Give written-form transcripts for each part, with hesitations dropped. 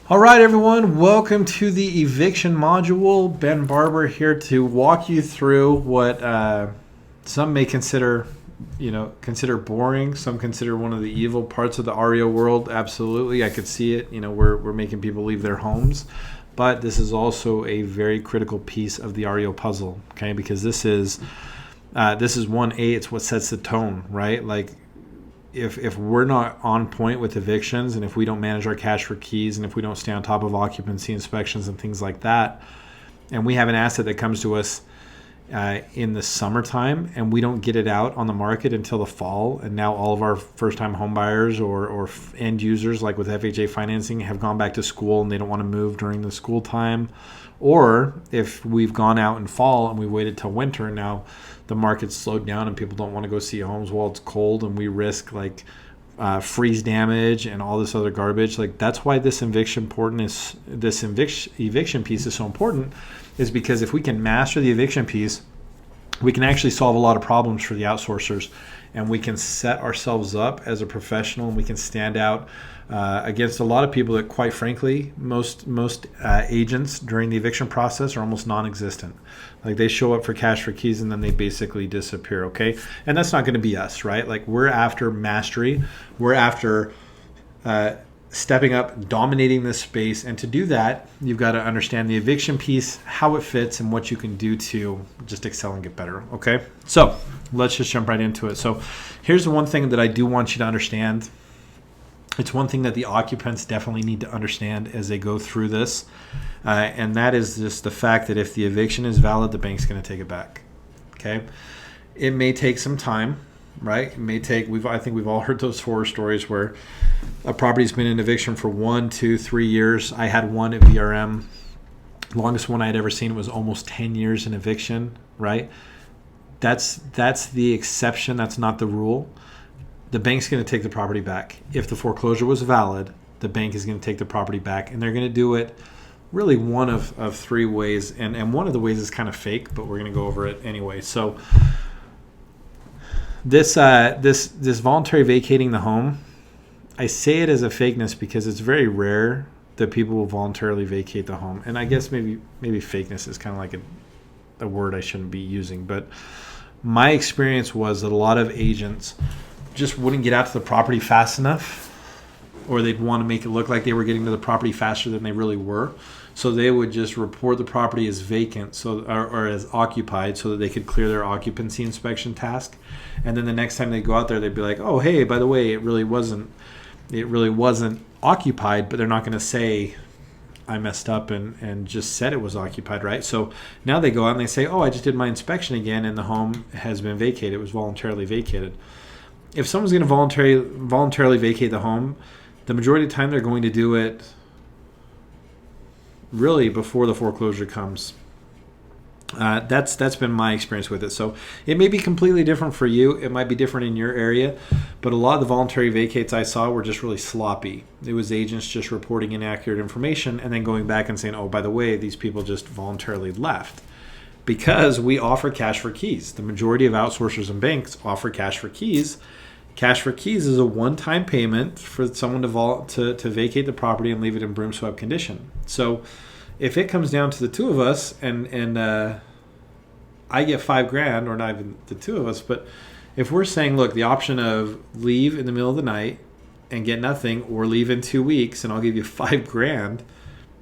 All right, everyone, welcome to the eviction module. Ben Barber here to walk you through what some may consider boring. Some consider one of the evil parts of the REO world. Absolutely, I could see it. We're making people leave their homes, but this is also a very critical piece of the REO puzzle. Okay, because this is 1A. It's what sets the tone, right? Like, if we're not on point with evictions, and if we don't manage our cash for keys, and if we don't stay on top of occupancy inspections and things like that, and we have an asset that comes to us in the summertime and we don't get it out on the market until the fall, and now all of our first-time home buyers or end users, like with FHA financing, have gone back to school and they don't want to move during the school time, or if we've gone out in fall and we waited till winter and now the market's slowed down and people don't want to go see homes while it's cold, and we risk freeze damage and all this other garbage. That's why this eviction piece is so important, is because if we can master the eviction piece, we can actually solve a lot of problems for the outsourcers, and we can set ourselves up as a professional, and we can stand out against a lot of people that, quite frankly, most agents during the eviction process are almost non-existent. Like, they show up for cash for keys and then they basically disappear. Okay, and that's not going to be us, right? Like, we're after mastery. We're after stepping up, dominating this space, and to do that, you've got to understand the eviction piece, how it fits, and what you can do to just excel and get better. Okay, so let's just jump right into it. So here's the one thing that I do want you to understand. It's one thing that the occupants definitely need to understand as they go through this, and that is just the fact that if the eviction is valid, the bank's going to take it back. Okay, it may take some time, right? It may take. I think we've all heard those horror stories where a property's been in eviction for 1, 2, 3 years. I had one at VRM. Longest one I had ever seen was almost 10 years in eviction. Right? That's the exception. That's not the rule. The bank's going to take the property back. If the foreclosure was valid, the bank is going to take the property back, and they're going to do it really one of three ways. And one of the ways is kind of fake, but we're going to go over it anyway. So this voluntary vacating the home, I say it as a fakeness because it's very rare that people will voluntarily vacate the home. And I guess maybe fakeness is kind of like a word I shouldn't be using. But my experience was that a lot of agents just wouldn't get out to the property fast enough, or they'd want to make it look like they were getting to the property faster than they really were. So they would just report the property as vacant, or as occupied, so that they could clear their occupancy inspection task. And then the next time they go out there, they'd be like, "Oh, hey, by the way, it really wasn't occupied," but they're not going to say, "I messed up and just said it was occupied," right? So now they go out and they say, "Oh, I just did my inspection again, and the home has been vacated. It was voluntarily vacated." If someone's going to voluntarily vacate the home, the majority of the time they're going to do it really before the foreclosure comes. That's been my experience with it. So it may be completely different for you. It might be different in your area, but a lot of the voluntary vacates I saw were just really sloppy. It was agents just reporting inaccurate information and then going back and saying, "Oh, by the way, these people just voluntarily left." Because we offer cash for keys. The majority of outsourcers and banks offer cash for keys. Cash for keys is a one-time payment for someone to vacate the property and leave it in broom swept condition. So if it comes down to the two of us and I get $5,000, or not even the two of us, but if we're saying, look, the option of leave in the middle of the night and get nothing, or leave in 2 weeks and I'll give you $5,000,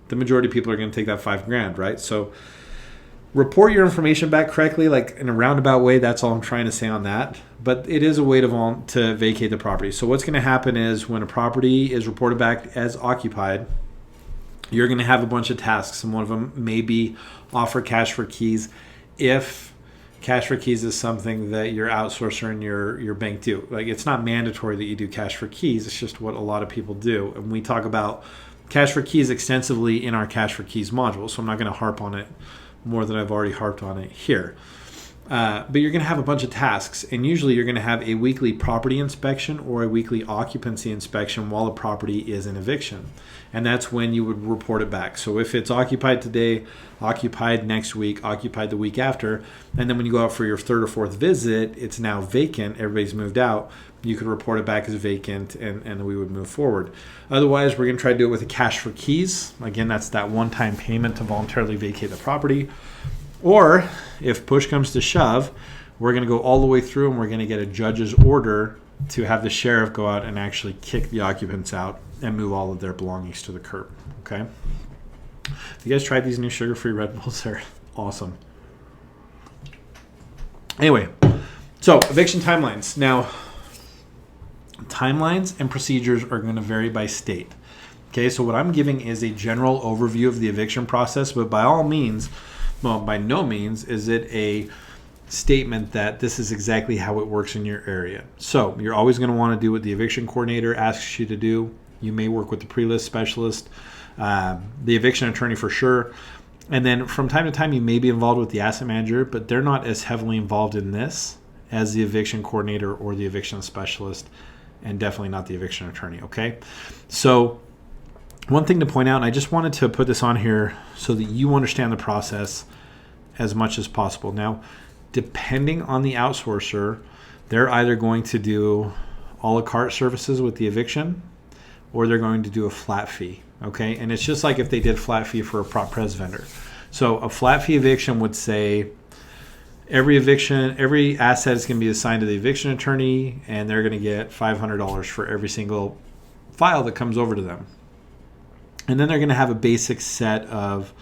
the majority of people are going to take that $5,000, right? So report your information back correctly, like in a roundabout way. That's all I'm trying to say on that. But it is a way to vacate the property. So what's going to happen is when a property is reported back as occupied, you're going to have a bunch of tasks. And one of them may be offer cash for keys, if cash for keys is something that your outsourcer and your bank do. Like, it's not mandatory that you do cash for keys. It's just what a lot of people do. And we talk about cash for keys extensively in our cash for keys module. So I'm not going to harp on it more than I've already harped on it here. But you're going to have a bunch of tasks, and usually you're going to have a weekly property inspection or a weekly occupancy inspection while a property is in eviction. And that's when you would report it back. So if it's occupied today, occupied next week, occupied the week after, and then when you go out for your third or fourth visit, it's now vacant, everybody's moved out, you could report it back as vacant, and we would move forward. Otherwise, we're going to try to do it with a cash for keys. Again, that's that one-time payment to voluntarily vacate the property. Or if push comes to shove, we're going to go all the way through and we're going to get a judge's order to have the sheriff go out and actually kick the occupants out and move all of their belongings to the curb. Okay? You guys tried these new sugar-free Red Bulls? They're awesome. Anyway, so eviction timelines. Now, timelines and procedures are going to vary by state. Okay, so what I'm giving is a general overview of the eviction process, but by all means, well, by no means is it a statement that this is exactly how it works in your area. So you're always going to want to do what the eviction coordinator asks you to do. You may work with the pre-list specialist, the eviction attorney for sure. And then from time to time, you may be involved with the asset manager, but they're not as heavily involved in this as the eviction coordinator or the eviction specialist, and definitely not the eviction attorney, okay? So one thing to point out, and I just wanted to put this on here so that you understand the process as much as possible. Now, depending on the outsourcer, they're either going to do a la carte services with the eviction, or they're going to do a flat fee, okay? And it's just like if they did flat fee for a prop pres vendor. So a flat fee eviction would say every asset is going to be assigned to the eviction attorney, and they're going to get $500 for every single file that comes over to them. And then they're going to have a basic set of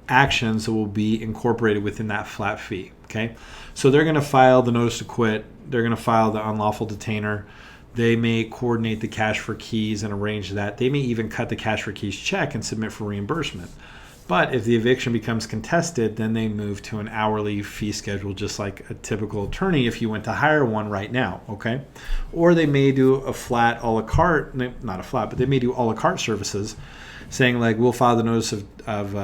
actions that will be incorporated within that flat fee, okay? So they're going to file the notice to quit. They're going to file the unlawful detainer. They may coordinate the cash for keys and arrange that. They may even cut the cash for keys check and submit for reimbursement. But if the eviction becomes contested, then they move to an hourly fee schedule, just like a typical attorney if you went to hire one right now, okay? Or they may do a flat a la carte, not a flat, but they may do a la carte services, saying like, we'll file the notice of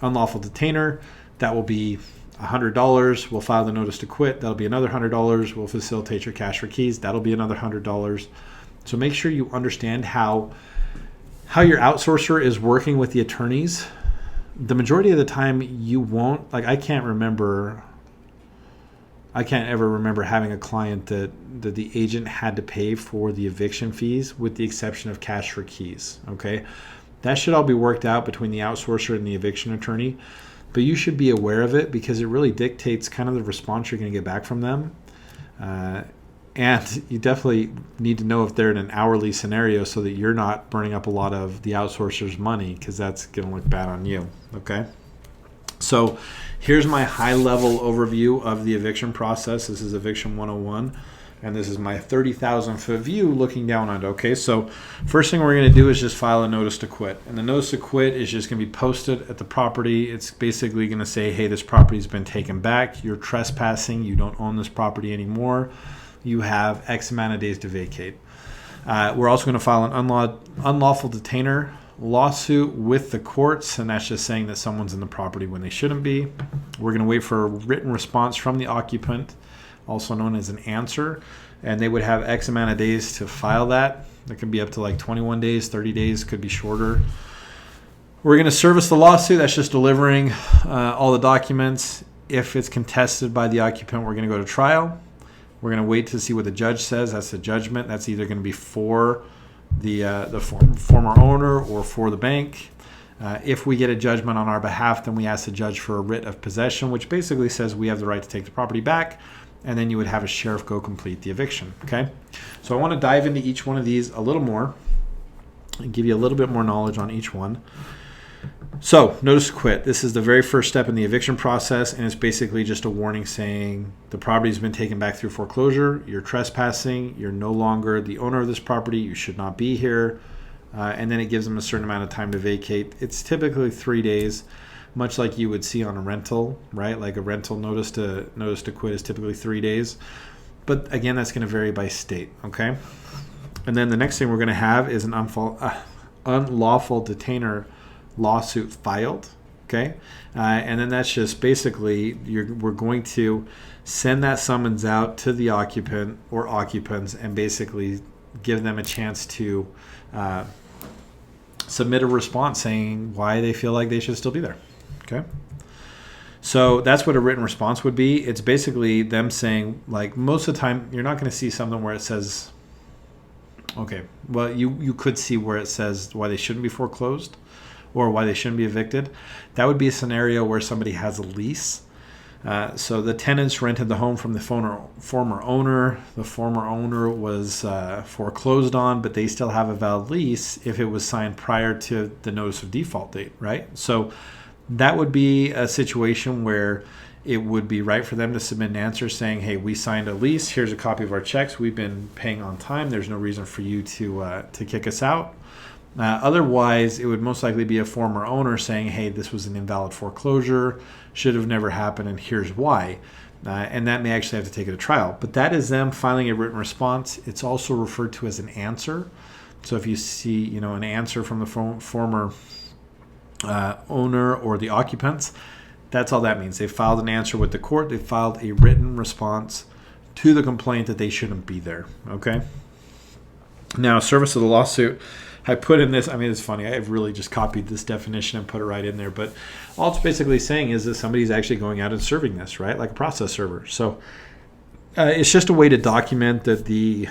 unlawful detainer. That will be $100. We'll file the notice to quit. That'll be another $100. We'll facilitate your cash for keys. That'll be another $100. So make sure you understand how your outsourcer is working with the attorneys. The majority of the time you won't, like I can't ever remember having a client that the agent had to pay for the eviction fees with the exception of cash for keys, okay? That should all be worked out between the outsourcer and the eviction attorney, but you should be aware of it because it really dictates kind of the response you're going to get back from them. And you definitely need to know if they're in an hourly scenario so that you're not burning up a lot of the outsourcer's money, because that's going to look bad on you, okay? So here's my high-level overview of the eviction process. This is Eviction 101, and this is my 30,000-foot view looking down on it, okay? So first thing we're going to do is just file a notice to quit. And the notice to quit is just going to be posted at the property. It's basically going to say, hey, this property's been taken back. You're trespassing. You don't own this property anymore. You have X amount of days to vacate. We're also going to file an unlawful detainer lawsuit with the courts, and that's just saying that someone's in the property when they shouldn't be. We're going to wait for a written response from the occupant, also known as an answer, and they would have X amount of days to file that. That could be up to like 21 days, 30 days, could be shorter. We're going to service the lawsuit. That's just delivering all the documents. If it's contested by the occupant, we're going to go to trial. We're going to wait to see what the judge says. That's the judgment. That's either going to be for the former owner or for the bank. If we get a judgment on our behalf, then we ask the judge for a writ of possession, which basically says we have the right to take the property back, and then you would have a sheriff go complete the eviction, okay? So I want to dive into each one of these a little more and give you a little bit more knowledge on each one. So, notice to quit. This is the very first step in the eviction process, and it's basically just a warning saying the property's been taken back through foreclosure, you're trespassing, you're no longer the owner of this property, you should not be here, and then it gives them a certain amount of time to vacate. It's typically 3 days, much like you would see on a rental, right? Like a rental notice to quit is typically 3 days. But again, that's going to vary by state, okay? And then the next thing we're going to have is an unlawful detainer lawsuit filed, Okay, and then that's just basically we're going to send that summons out to the occupant or occupants and basically give them a chance to submit a response saying why they feel like they should still be there. Okay, so that's what a written response would be. It's basically them saying, like, most of the time you're not going to see something where it says, okay, well, you could see where it says why they shouldn't be foreclosed or why they shouldn't be evicted. That would be a scenario where somebody has a lease. So the tenants rented the home from the former owner. The former owner was foreclosed on, but they still have a valid lease if it was signed prior to the notice of default date, right? So that would be a situation where it would be right for them to submit an answer saying, hey, we signed a lease. Here's a copy of our checks. We've been paying on time. There's no reason for you to kick us out. Otherwise, it would most likely be a former owner saying, hey, this was an invalid foreclosure, should have never happened, and here's why. And that may actually have to take it to trial. But that is them filing a written response. It's also referred to as an answer. So if you see, an answer from the former owner or the occupants, that's all that means. They filed an answer with the court. They filed a written response to the complaint that they shouldn't be there. Okay. Now, service of the lawsuit. I put in this, it's funny, I've really just copied this definition and put it right in there, but all it's basically saying is that somebody's actually going out and serving this, right? Like a process server. So it's just a way to document that the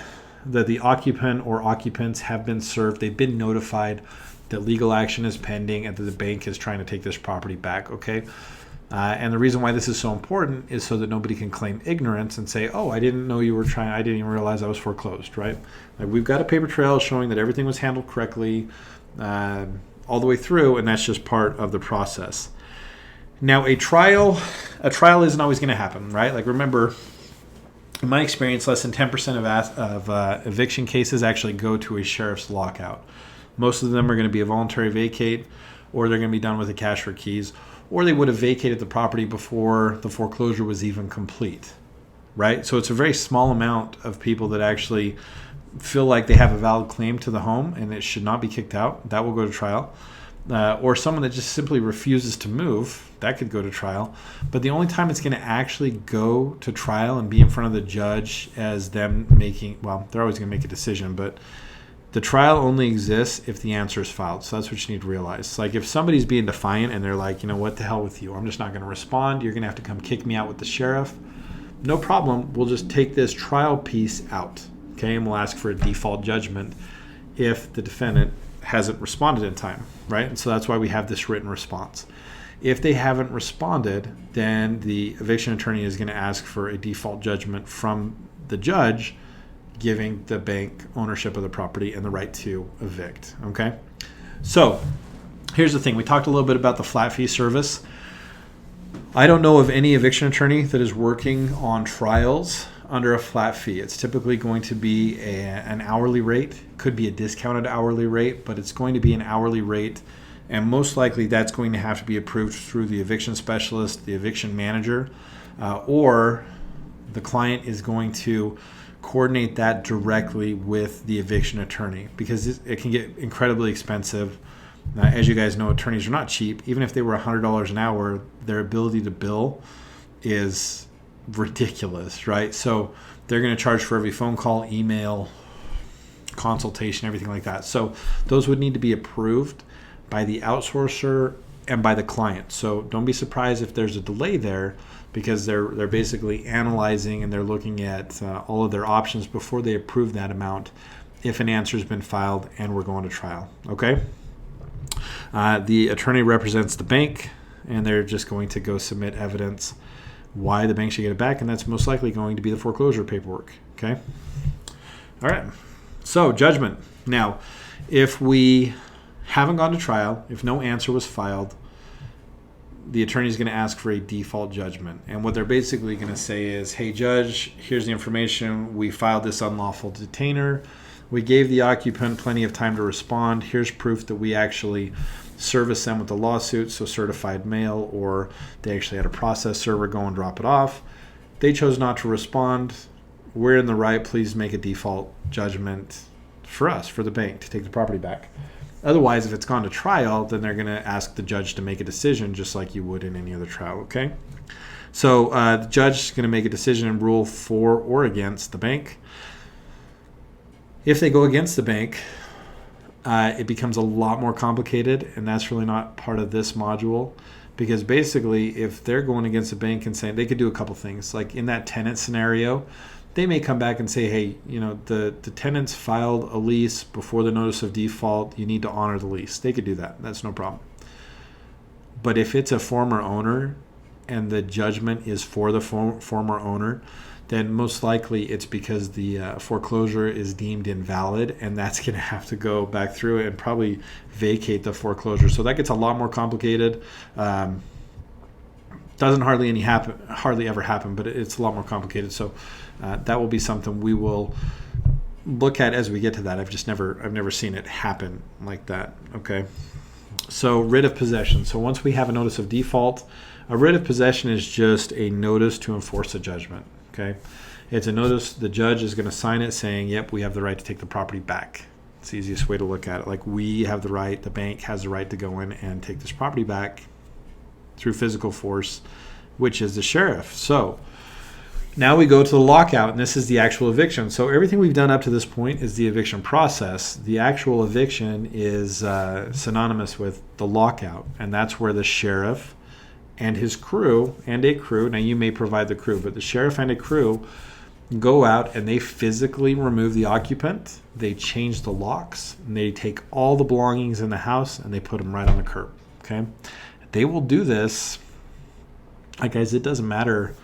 occupant or occupants have been served, they've been notified that legal action is pending and that the bank is trying to take this property back, okay? And the reason why this is so important is so that nobody can claim ignorance and say, oh, I didn't know you were trying, I didn't even realize I was foreclosed, right? Like, we've got a paper trail showing that everything was handled correctly all the way through, and that's just part of the process. Now, a trial isn't always going to happen, right? Like, remember, in my experience, less than 10% of eviction cases actually go to a sheriff's lockout. Most of them are going to be a voluntary vacate, or they're going to be done with a cash for keys, or they would have vacated the property before the foreclosure was even complete, right? So it's a very small amount of people that actually feel like they have a valid claim to the home and it should not be kicked out. That will go to trial. Or someone that just simply refuses to move, that could go to trial. But the only time it's going to actually go to trial and be in front of the judge as them making, well, they're always going to make a decision, but the trial only exists if the answer is filed. So that's what you need to realize. Like, if somebody's being defiant and they're like, what the hell with you? I'm just not going to respond. You're going to have to come kick me out with the sheriff. No problem. We'll just take this trial piece out. Okay, and we'll ask for a default judgment if the defendant hasn't responded in time, right? And so that's why we have this written response. If they haven't responded, then the eviction attorney is going to ask for a default judgment from the judge, giving the bank ownership of the property and the right to evict, okay? So here's the thing. We talked a little bit about the flat fee service. I don't know of any eviction attorney that is working on trials under a flat fee. It's typically going to be an hourly rate, could be a discounted hourly rate, but it's going to be an hourly rate, and most likely that's going to have to be approved through the eviction specialist, the eviction manager, or the client is going to coordinate that directly with the eviction attorney, because it can get incredibly expensive. As you guys know, attorneys are not cheap. Even if they were $100 an hour, their ability to bill is ridiculous, right? So they're going to charge for every phone call, email, consultation, everything like that. So those would need to be approved by the outsourcer and by the client. So don't be surprised if there's a delay there, because they're basically analyzing and they're looking at all of their options before they approve that amount if an answer has been filed and we're going to trial, okay? The attorney represents the bank, and they're just going to go submit evidence why the bank should get it back, and that's most likely going to be the foreclosure paperwork, okay? All right, so judgment. Now, if we haven't gone to trial, if no answer was filed, the attorney is going to ask for a default judgment. And what they're basically going to say is, hey, judge, here's the information. We filed this unlawful detainer. We gave the occupant plenty of time to respond. Here's proof that we actually serviced them with the lawsuit, so certified mail, or they actually had a process server go and drop it off. They chose not to respond. We're in the right. Please make a default judgment for us, for the bank, to take the property back. Otherwise, if it's gone to trial, then they're going to ask the judge to make a decision just like you would in any other trial, okay? So the judge is going to make a decision and rule for or against the bank. If they go against the bank, it becomes a lot more complicated, and that's really not part of this module, because basically if they're going against the bank and saying, they could do a couple things. Like in that tenant scenario, they may come back and say, hey, the tenants filed a lease before the notice of default. You need to honor the lease. They could do that. That's no problem. But if it's a former owner and the judgment is for the former owner, then most likely it's because the foreclosure is deemed invalid, and that's going to have to go back through it and probably vacate the foreclosure. So that gets a lot more complicated. Doesn't hardly ever happen, but it's a lot more complicated. So that will be something we will look at as we get to that. I've never seen it happen like that. Okay. So writ of possession. So once we have a notice of default, a writ of possession is just a notice to enforce a judgment. Okay, it's a notice. The judge is going to sign it saying, yep, we have the right to take the property back. It's the easiest way to look at it. Like, we have the right, the bank has the right to go in and take this property back through physical force, which is the sheriff. So now we go to the lockout, and this is the actual eviction. So everything we've done up to this point is the eviction process. The actual eviction is synonymous with the lockout, and that's where the sheriff and his crew, and a crew, now you may provide the crew, but the sheriff and a crew go out and they physically remove the occupant, they change the locks, and they take all the belongings in the house and they put them right on the curb, okay? They will do this, guys, it doesn't matter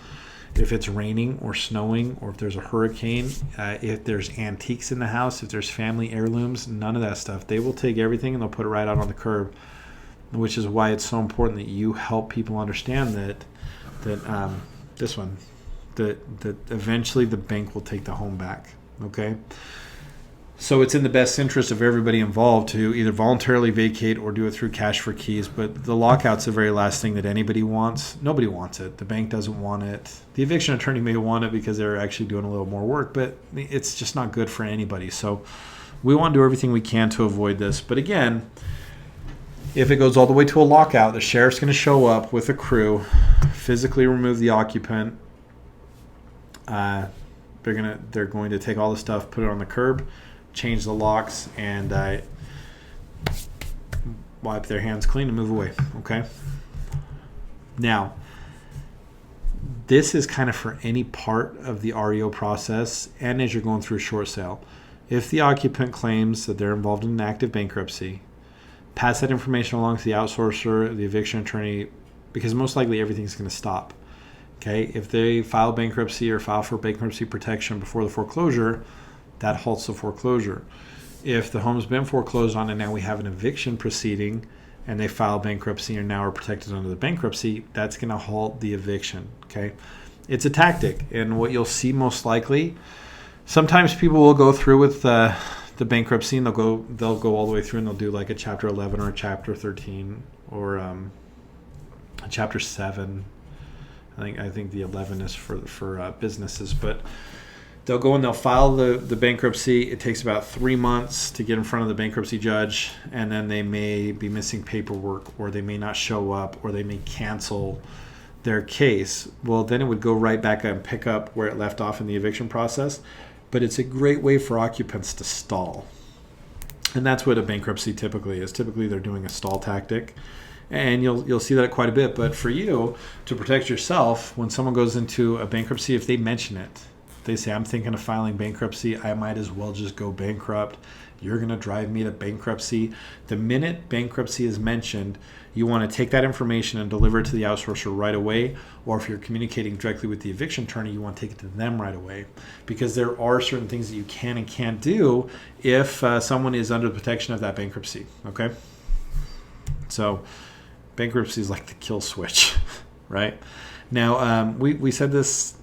if it's raining or snowing or if there's a hurricane, if there's antiques in the house, if there's family heirlooms, none of that stuff. They will take everything and they'll put it right out on the curb, which is why it's so important that you help people understand that eventually the bank will take the home back. Okay, so it's in the best interest of everybody involved to either voluntarily vacate or do it through cash for keys. But the lockout's the very last thing that anybody wants. Nobody wants it. The bank doesn't want it. The eviction attorney may want it because they're actually doing a little more work, but it's just not good for anybody. So we want to do everything we can to avoid this. But again, if it goes all the way to a lockout, the sheriff's going to show up with a crew, physically remove the occupant. They're going to take all the stuff, put it on the curb, change the locks, and wipe their hands clean and move away. Okay. Now, this is kind of for any part of the REO process, and as you're going through a short sale. If the occupant claims that they're involved in an active bankruptcy, pass that information along to the outsourcer, the eviction attorney, because most likely everything's going to stop. Okay, if they file bankruptcy or file for bankruptcy protection before the foreclosure, that halts the foreclosure. If the home's been foreclosed on and now we have an eviction proceeding and they file bankruptcy and now are protected under the bankruptcy, that's going to halt the eviction. Okay, it's a tactic, and what you'll see most likely, sometimes people will go through with the bankruptcy and they'll go all the way through and they'll do like a chapter 11 or a chapter 13 or a chapter 7. I think the 11 is for businesses, but they'll go and they'll file the bankruptcy. It takes about 3 months to get in front of the bankruptcy judge, and then they may be missing paperwork, or they may not show up, or they may cancel their case. Well, then it would go right back and pick up where it left off in the eviction process. But it's a great way for occupants to stall. And that's what a bankruptcy typically is. Typically, they're doing a stall tactic. And you'll see that quite a bit. But for you, to protect yourself, when someone goes into a bankruptcy, if they mention it, they say, I'm thinking of filing bankruptcy, I might as well just go bankrupt. You're going to drive me to bankruptcy. The minute bankruptcy is mentioned, you want to take that information and deliver it to the outsourcer right away. Or if you're communicating directly with the eviction attorney, you want to take it to them right away. Because there are certain things that you can and can't do if someone is under the protection of that bankruptcy. Okay? So bankruptcy is like the kill switch, right? Now, we said this,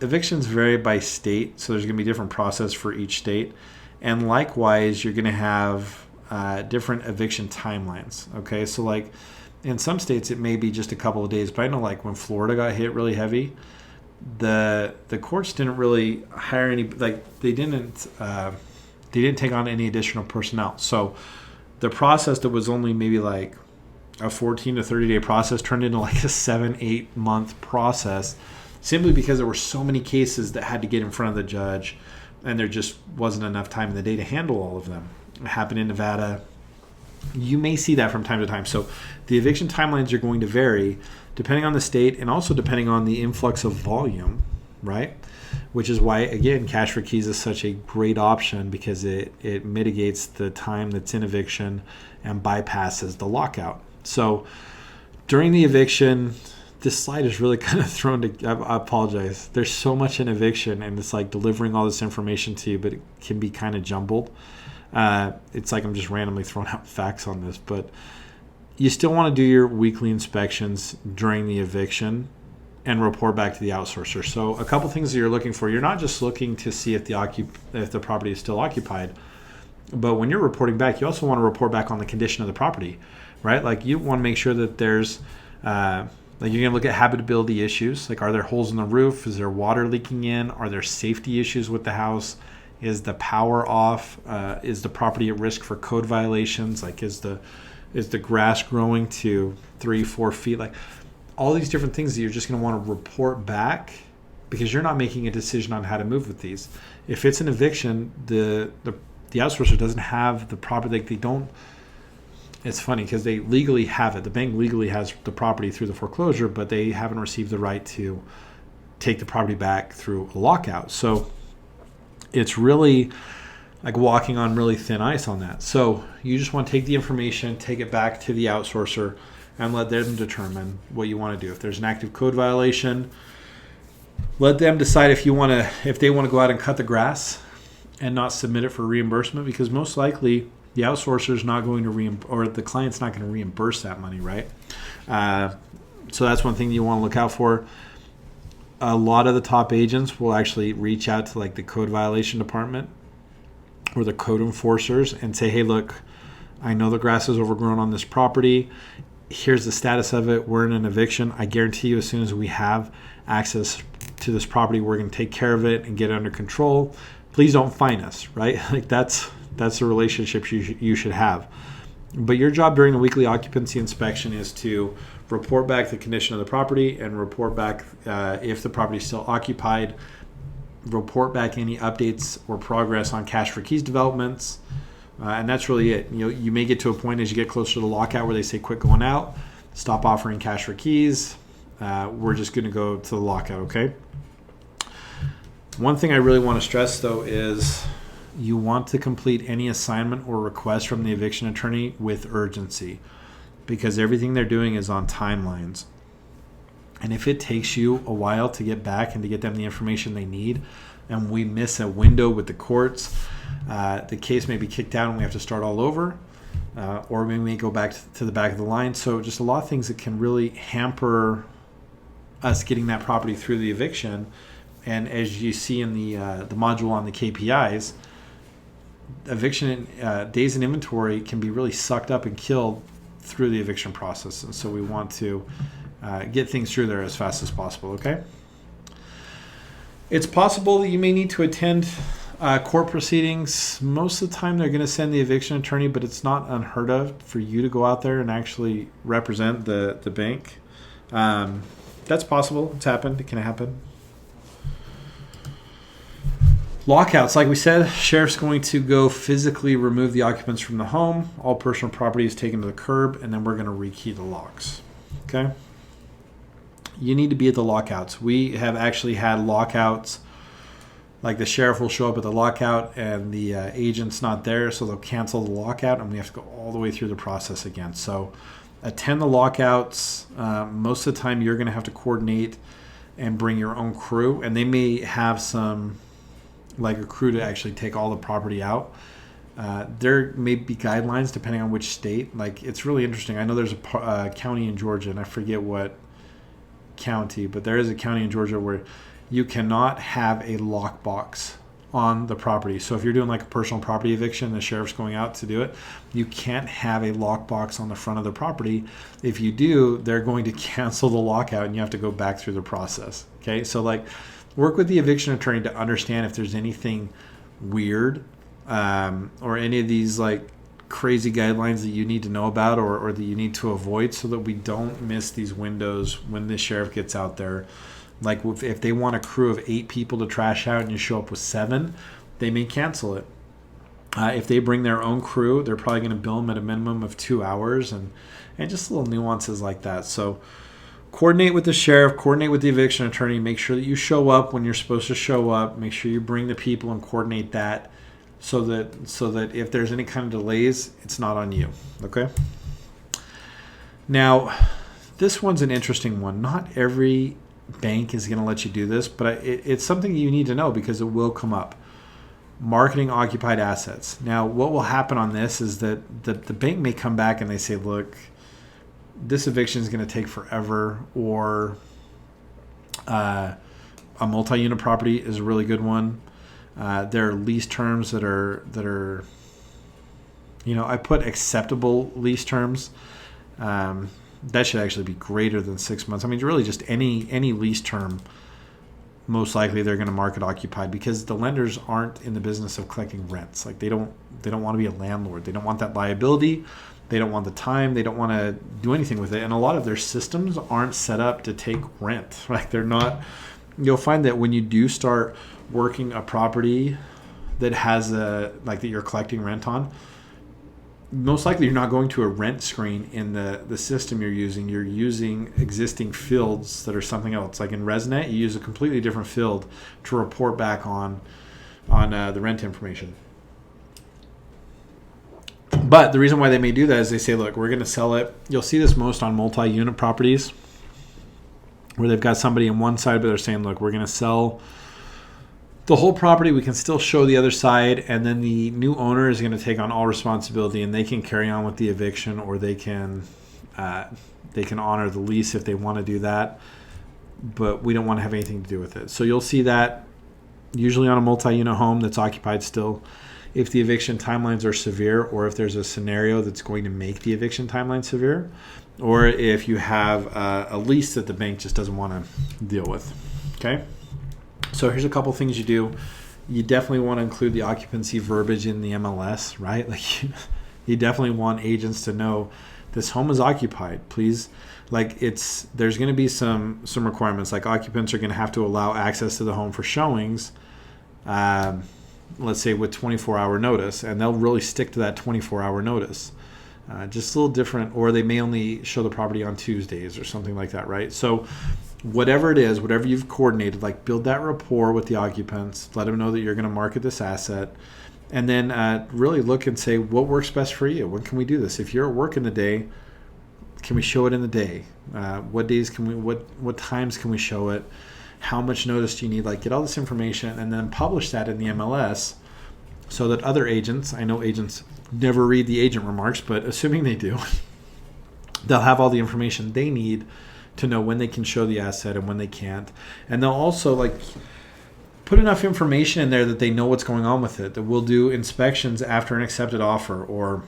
evictions vary by state, so there's going to be different process for each state. And likewise, you're going to have different eviction timelines. Okay, so like in some states, it may be just a couple of days. But I know like when Florida got hit really heavy, the courts didn't really hire any, like they didn't take on any additional personnel. So the process that was only maybe like a 14 to 30 day process turned into like a 7-8 month process, simply because there were so many cases that had to get in front of the judge, and there just wasn't enough time in the day to handle all of them. It happened in Nevada. You may see that from time to time. So the eviction timelines are going to vary depending on the state, and also depending on the influx of volume, right? Which is why, again, cash for keys is such a great option, because it mitigates the time that's in eviction and bypasses the lockout. So during the eviction, this slide is really kind of thrown to, I apologize. There's so much in eviction, and it's like delivering all this information to you, but it can be kind of jumbled. It's like I'm just randomly throwing out facts on this, but you still want to do your weekly inspections during the eviction and report back to the outsourcer. So a couple things that you're looking for. You're not just looking to see if the property is still occupied, but when you're reporting back, you also want to report back on the condition of the property, right? Like you want to make sure that there's like you're going to look at habitability issues. Like, are there holes in the roof? Is there water leaking in? Are there safety issues with the house? Is the power off? Is the property at risk for code violations? Like, is the grass growing to 3-4 feet? Like, all these different things that you're just going to want to report back, because you're not making a decision on how to move with these. If it's an eviction, the outsourcer doesn't have the property. Like, they don't. It's funny because they legally have it. The bank legally has the property through the foreclosure, but they haven't received the right to take the property back through a lockout. So it's really like walking on really thin ice on that. So you just want to take the information, take it back to the outsourcer, and let them determine what you want to do. If there's an active code violation, let them decide if they want to go out and cut the grass and not submit it for reimbursement, because most likely the outsourcer is not going to or the client's not going to reimburse that money, right? So that's one thing you want to look out for. A lot of the top agents will actually reach out to like the code violation department or the code enforcers and say, hey, look, I know the grass is overgrown on this property. Here's the status of it. We're in an eviction. I guarantee you, as soon as we have access to this property, we're going to take care of it and get it under control. Please don't fine us, right? Like that's the relationship you should have. But your job during the weekly occupancy inspection is to report back the condition of the property and report back if the property is still occupied. Report back any updates or progress on cash for keys developments. And that's really it. You may get to a point as you get closer to the lockout where they say, quit going out, stop offering cash for keys. We're just going to go to the lockout, okay? One thing I really want to stress, though, is you want to complete any assignment or request from the eviction attorney with urgency, because everything they're doing is on timelines. And if it takes you a while to get back and to get them the information they need, and we miss a window with the courts, the case may be kicked out and we have to start all over, or we may go back to the back of the line. So just a lot of things that can really hamper us getting that property through the eviction. And as you see in the module on the KPIs, eviction days in inventory can be really sucked up and killed through the eviction process. And so we want to get things through there as fast as possible, okay? It's possible that you may need to attend court proceedings. Most of the time they're going to send the eviction attorney, but it's not unheard of for you to go out there and actually represent the bank. That's possible. It's happened. It can happen. Lockouts, like we said, sheriff's going to go physically remove the occupants from the home. All personal property is taken to the curb, and then we're going to rekey the locks. Okay? You need to be at the lockouts. We have actually had lockouts, like the sheriff will show up at the lockout and the agent's not there, so they'll cancel the lockout, and we have to go all the way through the process again. So attend the lockouts. Most of the time you're going to have to coordinate and bring your own crew, and they may have some, like a crew to actually take all the property out. There may be guidelines depending on which state. Like, it's really interesting. I know there's a county in Georgia, and I forget what county, but there is a county in Georgia where you cannot have a lockbox on the property. So if you're doing like a personal property eviction, the sheriff's going out to do it, you can't have a lockbox on the front of the property. If you do, they're going to cancel the lockout and you have to go back through the process. Okay, so like, work with the eviction attorney to understand if there's anything weird or any of these like crazy guidelines that you need to know about or that you need to avoid so that we don't miss these windows when the sheriff gets out there. Like if they want a crew of 8 people to trash out and you show up with 7, they may cancel it. If they bring their own crew, they're probably going to bill them at a minimum of 2 hours and just little nuances like that. So coordinate with the sheriff, coordinate with the eviction attorney, make sure that you show up when you're supposed to show up, make sure you bring the people and coordinate that so that if there's any kind of delays, it's not on you. Okay? Now, this one's an interesting one. Not every bank is going to let you do this, but it's something you need to know because it will come up. Marketing occupied assets. Now, what will happen on this is that the bank may come back and they say, look, this eviction is going to take forever, or a multi-unit property is a really good one. There are lease terms that are I put acceptable lease terms. That should actually be greater than 6 months. I mean, really just any lease term, most likely they're going to market occupied because the lenders aren't in the business of collecting rents. Like they don't want to be a landlord. They don't want that liability. They don't want the time. They don't want to do anything with it. And a lot of their systems aren't set up to take rent. Like they're not. You'll find that when you do start working a property that has that you're collecting rent on, most likely you're not going to a rent screen in the system you're using. You're using existing fields that are something else. Like in ResNet, you use a completely different field to report back on the rent information. But the reason why they may do that is they say, look, we're going to sell it. You'll see this most on multi-unit properties where they've got somebody on one side, but they're saying, look, we're going to sell the whole property. We can still show the other side, and then the new owner is going to take on all responsibility, and they can carry on with the eviction, or they can honor the lease if they want to do that. But we don't want to have anything to do with it. So you'll see that usually on a multi-unit home that's occupied still. If the eviction timelines are severe, or if there's a scenario that's going to make the eviction timeline severe, or if you have a lease that the bank just doesn't want to deal with. Okay? So here's a couple things you do. You definitely want to include the occupancy verbiage in the MLS, right? Like you definitely want agents to know this home is occupied. Please, there's going to be some requirements. Like occupants are going to have to allow access to the home for showings. Let's say with 24-hour notice, and they'll really stick to that 24-hour notice. Just a little different, or they may only show the property on Tuesdays or something like that, right? So whatever it is, whatever you've coordinated, build that rapport with the occupants, let them know that you're going to market this asset, and then really look and say, what works best for you? When can we do this? If you're at work in the day, can we show it in the day? What days can we, what times can we show it? How much notice do you need? Get all this information and then publish that in the MLS so that other agents, I know agents never read the agent remarks, but assuming they do, they'll have all the information they need to know when they can show the asset and when they can't. And they'll also put enough information in there that they know what's going on with it, that we'll do inspections after an accepted offer, or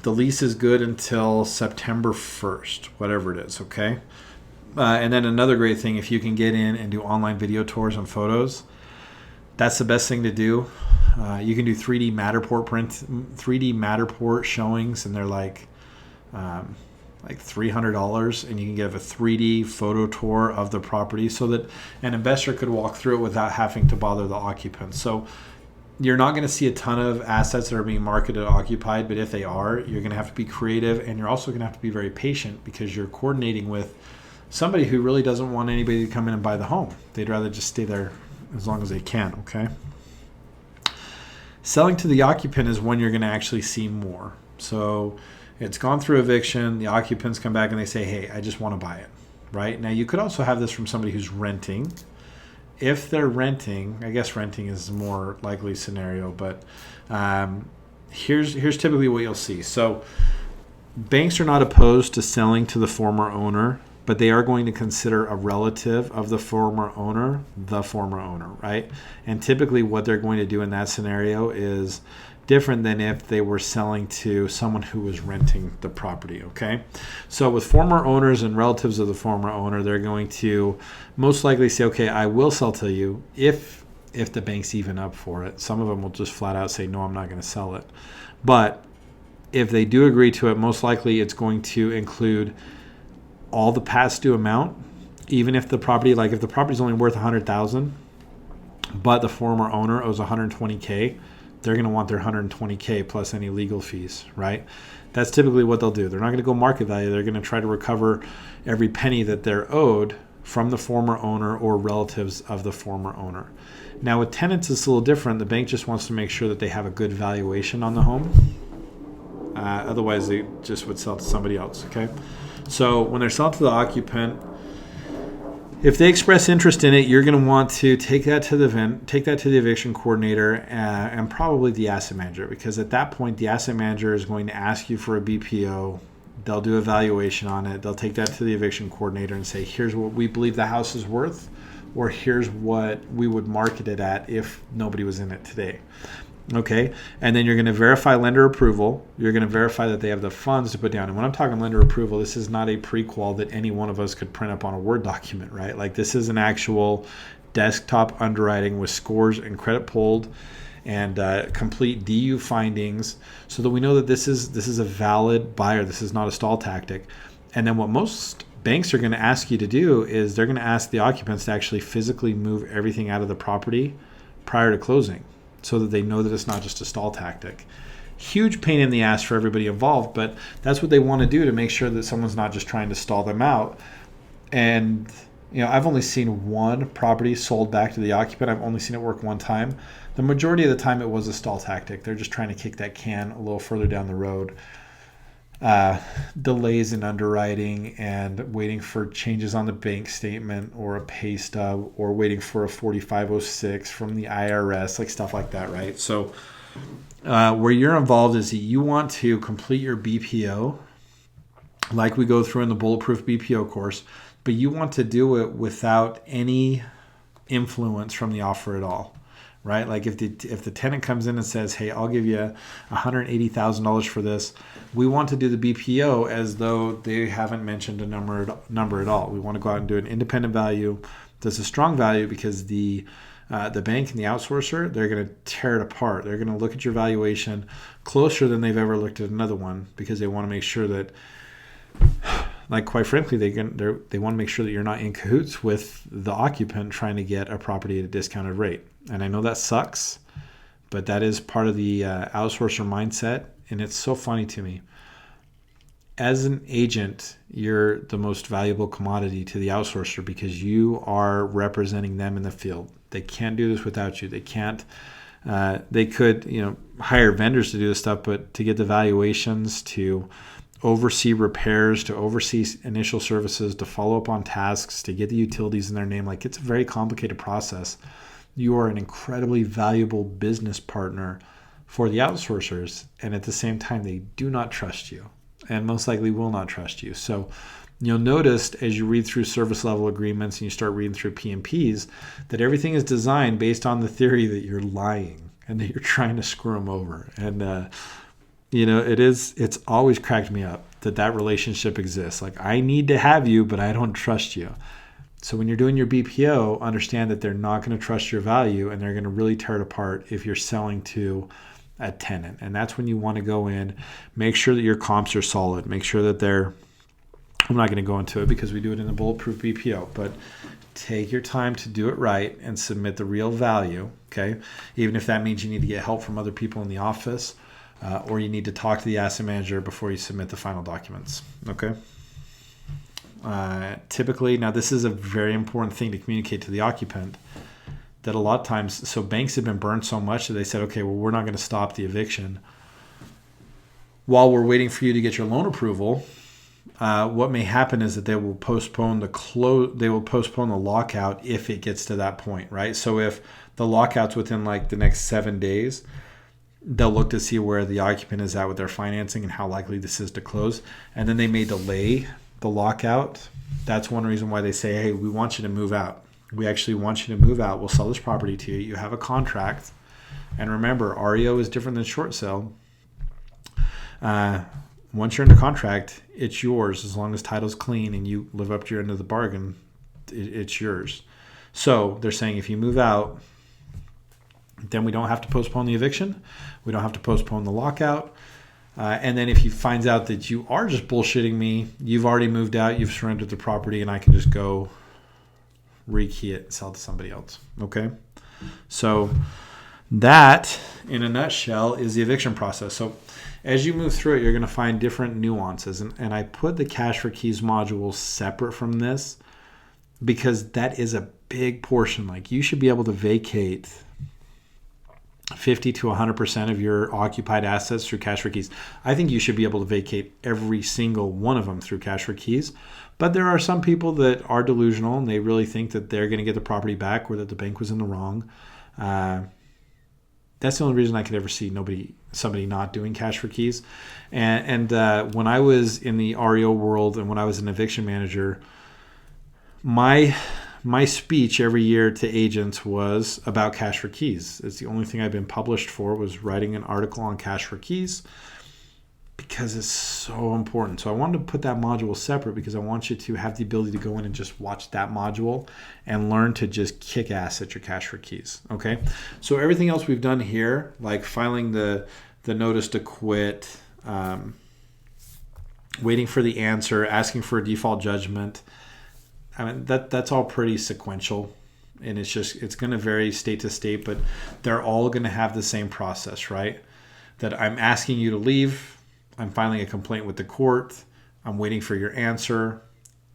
the lease is good until September 1st, whatever it is, okay? And then another great thing, if you can get in and do online video tours and photos, that's the best thing to do. You can do 3D Matterport showings, and they're like $300, and you can give a 3D photo tour of the property so that an investor could walk through it without having to bother the occupants. So you're not going to see a ton of assets that are being marketed occupied, but if they are, you're going to have to be creative, and you're also going to have to be very patient because you're coordinating with somebody who really doesn't want anybody to come in and buy the home. They'd rather just stay there as long as they can, okay? Selling to the occupant is when you're going to actually see more. So it's gone through eviction, the occupants come back and they say, hey, I just want to buy it, right? Now, you could also have this from somebody who's renting. If they're renting, I guess renting is a more likely scenario, but here's typically what you'll see. So banks are not opposed to selling to the former owner, but they are going to consider a relative of the former owner, right? And typically what they're going to do in that scenario is different than if they were selling to someone who was renting the property, okay? So with former owners and relatives of the former owner, they're going to most likely say, okay, I will sell to you if the bank's even up for it. Some of them will just flat out say, no, I'm not going to sell it. But if they do agree to it, most likely it's going to include all the past due amount, even if the property, like if the property is only worth $100,000, but the former owner owes $120K, they're going to want their $120K plus any legal fees, right? That's typically what they'll do. They're not going to go market value. They're going to try to recover every penny that they're owed from the former owner or relatives of the former owner. Now with tenants, it's a little different. The bank just wants to make sure that they have a good valuation on the home. Otherwise, they just would sell to somebody else, okay? So when they're selling to the occupant, if they express interest in it, you're going to want to take that to the eviction coordinator and probably the asset manager, because at that point, the asset manager is going to ask you for a BPO. They'll do a valuation on it. They'll take that to the eviction coordinator and say, here's what we believe the house is worth, or here's what we would market it at if nobody was in it today. Okay, and then you're going to verify lender approval. You're going to verify that they have the funds to put down. And when I'm talking lender approval, this is not a pre-qual that any one of us could print up on a Word document, right? Like this is an actual desktop underwriting with scores and credit pulled and complete DU findings, so that we know that this is a valid buyer. This is not a stall tactic. And then what most banks are going to ask you to do is they're going to ask the occupants to actually physically move everything out of the property prior to closing, so that they know that it's not just a stall tactic. Huge pain in the ass for everybody involved, but that's what they want to do to make sure that someone's not just trying to stall them out. And I've only seen one property sold back to the occupant. I've only seen it work one time. The majority of the time it was a stall tactic. They're just trying to kick that can a little further down the road. Delays in underwriting and waiting for changes on the bank statement or a pay stub, or waiting for a 4506 from the IRS, like stuff like that, right? So where you're involved is that you want to complete your BPO like we go through in the Bulletproof BPO course, but you want to do it without any influence from the offer at all. Right? Like if the tenant comes in and says, hey, I'll give you $180,000 for this, we want to do the BPO as though they haven't mentioned a number at all. We want to go out and do an independent value that's a strong value, because the bank and the outsourcer, they're going to tear it apart. They're going to look at your valuation closer than they've ever looked at another one, because they want to make sure that, like, quite frankly, they want to make sure that you're not in cahoots with the occupant trying to get a property at a discounted rate. And I know that sucks, but that is part of the outsourcer mindset. And it's so funny to me. As an agent, you're the most valuable commodity to the outsourcer, because you are representing them in the field. They can't do this without you. They can't. They could, hire vendors to do this stuff, but to get the valuations, to oversee repairs, to oversee initial services, to follow up on tasks, to get the utilities in their name, like it's a very complicated process. You are an incredibly valuable business partner for the outsourcers, and at the same time, they do not trust you, and most likely will not trust you. So you'll notice as you read through service level agreements and you start reading through PMPs that everything is designed based on the theory that you're lying and that you're trying to screw them over. And it's always cracked me up that relationship exists. Like, I need to have you, but I don't trust you. So when you're doing your BPO, understand that they're not going to trust your value, and they're going to really tear it apart if you're selling to a tenant. And that's when you want to go in, make sure that your comps are solid, make sure that I'm not going to go into it because we do it in the Bulletproof BPO, but take your time to do it right and submit the real value, okay? Even if that means you need to get help from other people in the office, or you need to talk to the asset manager before you submit the final documents, okay? Typically, now this is a very important thing to communicate to the occupant, that a lot of times, so banks have been burned so much that they said, okay, well, we're not going to stop the eviction while we're waiting for you to get your loan approval. What may happen is that they will postpone the lockout if it gets to that point, right? So if the lockout's within like the next 7 days, they'll look to see where the occupant is at with their financing and how likely this is to close. And then they may delay the lockout. That's one reason why they say, hey, we want you to move out. We actually want you to move out. We'll sell this property to you. You have a contract. And remember, REO is different than short sale. Once you're under contract, it's yours as long as title's clean and you live up to your end of the bargain. It's yours. So they're saying if you move out, then we don't have to postpone the eviction. We don't have to postpone the lockout. And then if he finds out that you are just bullshitting me, you've already moved out, you've surrendered the property, and I can just go rekey it and sell it to somebody else. Okay? So that, in a nutshell, is the eviction process. So as you move through it, you're going to find different nuances. And I put the cash for keys module separate from this because that is a big portion. Like, you should be able to vacate 50 to 100% of your occupied assets through cash for keys. I think you should be able to vacate every single one of them through cash for keys. But there are some people that are delusional and they really think that they're going to get the property back or that the bank was in the wrong. That's the only reason I could ever see somebody not doing cash for keys. And when I was in the REO world and when I was an eviction manager, my speech every year to agents was about cash for keys. It's the only thing I've been published for, was writing an article on cash for keys, because it's so important. So I wanted to put that module separate because I want you to have the ability to go in and just watch that module and learn to just kick ass at your cash for keys. Okay. So everything else we've done here, like filing the notice to quit, waiting for the answer, asking for a default judgment, I mean, that's all pretty sequential, and it's going to vary state to state, but they're all going to have the same process, right? That I'm asking you to leave, I'm filing a complaint with the court, I'm waiting for your answer,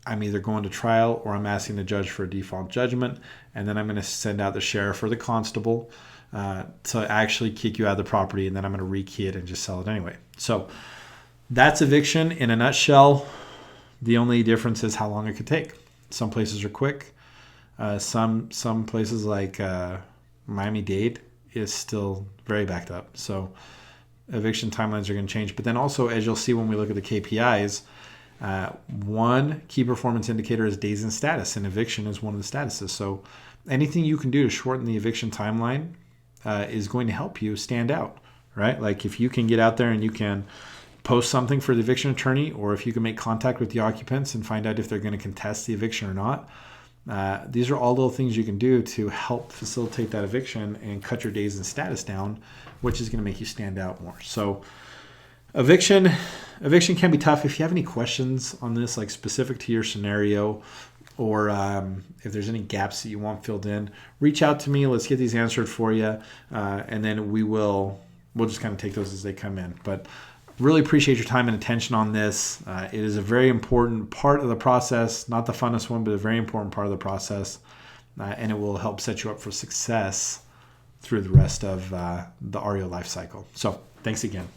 I'm either going to trial or I'm asking the judge for a default judgment, and then I'm going to send out the sheriff or the constable to actually kick you out of the property, and then I'm going to rekey it and just sell it anyway. So that's eviction in a nutshell. The only difference is how long it could take. Some places are quick. Some places like Miami-Dade is still very backed up. So eviction timelines are going to change. But then also, as you'll see when we look at the KPIs, one key performance indicator is days in status, and eviction is one of the statuses. So anything you can do to shorten the eviction timeline is going to help you stand out, right? Like if you can get out there and you can post something for the eviction attorney, or if you can make contact with the occupants and find out if they're going to contest the eviction or not. These are all little things you can do to help facilitate that eviction and cut your days in status down, which is going to make you stand out more. So eviction can be tough. If you have any questions on this, like specific to your scenario, or if there's any gaps that you want filled in, reach out to me. Let's get these answered for you. And then we'll just kind of take those as they come in. But really appreciate your time and attention on this. It is a very important part of the process, not the funnest one, but a very important part of the process. And it will help set you up for success through the rest of the REO life cycle. So thanks again.